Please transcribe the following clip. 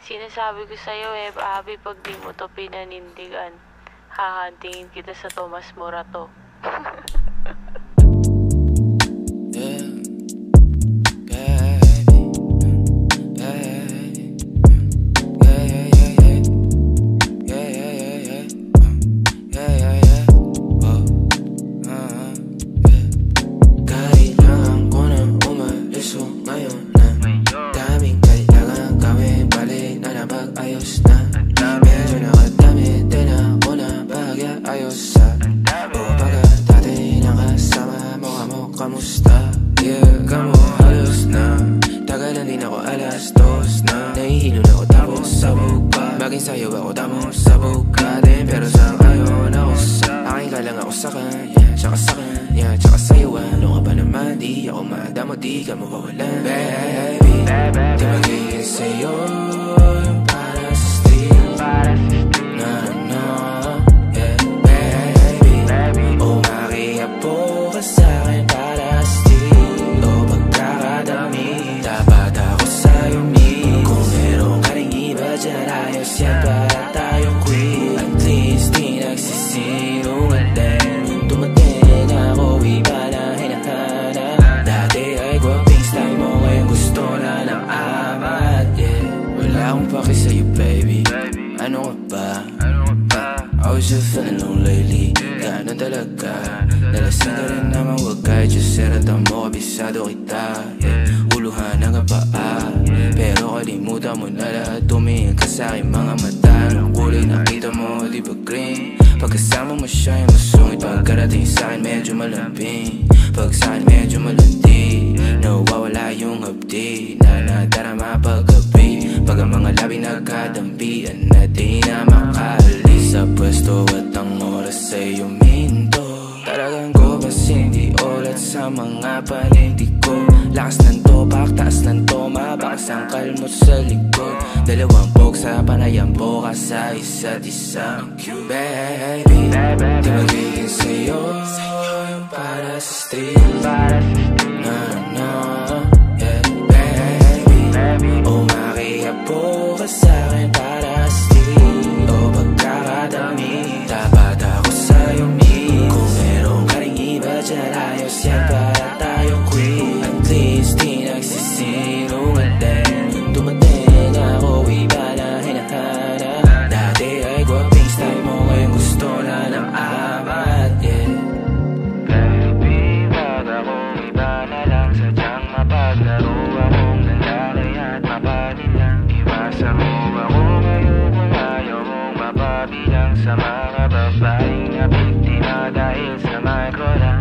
Sinasabi ko sa'yo Abby, pag di mo to pinanindigan, hahantingin kita sa Tomas Morato. Medyo nakadami din ako na bahagya. Ayos sa baga dati nakasama mo ka mo, kamusta? Yeah, kamo halos na tagalan din ako alas 2 na nahihilo na ako tapos sabog pa. Baging sayo ako tapos sabog ka din. Pero sa ngayon ako sa akin ka lang ako sa kanya, tsaka sa kanya, tsaka sa'yo. Ano ka ba naman? Di ako madamo, di ka mawawalan. Baby, di magiging sa'yo yan para tayong queen. At least di nagsisinungaling. Dumating ako, iba na hinahanap. Dati ay gwaping style mo, ngayon gusto na ng amat. Yeah, wala akong paki sa'yo baby. Ano ka ba? I was just feeling low lately. Ganun talaga. Nalasing ka rin naman, wag kahit just seratan mo, kabisado kita. Yeah, uluhan ang kapaa. Pero kalimutan mo na lahat, tumingin ka sa'king mga mata. Ang kulay nakita mo, di ba green? Pagkasama mo siya yung masungit. Pagkarating sa'kin medyo malambing. Pag sa'kin medyo malandi, nawawala yung hapdi na nadarama paggabi. Pag ang mga labi nagkadampian na di na makaalis sa pwesto at ang oras ay uminto. Talagang ko kasi hindi ulat sa mga panindig ko. Lakas ng topak, taas ng toma, bakas ang kalmot sa likod. Dalawang pog sa panayang boka sa isa't isa. Baby, di magiging sa'yo yung para sa street. No, no, yeah, baby. Umakihapo ka sa'kin para sa street. O pagkakadami, dapat ako sa'yo meet. Kung meron ka rin iba dyan, ayos yan para tayo queen. At least di nagsisinungaling. Dumating ako, iba na hinahanap. Dati ay gwaping style mo, ngayon gusto na ng amat. Yeah, baby, wag akong iba na lang. Sadyang mapaglaro akong nalalay at mapanilang. Iwasan mo ako ngayon kung ayaw mong mapabilang sa mga babaeng na biktima dahil sa micro.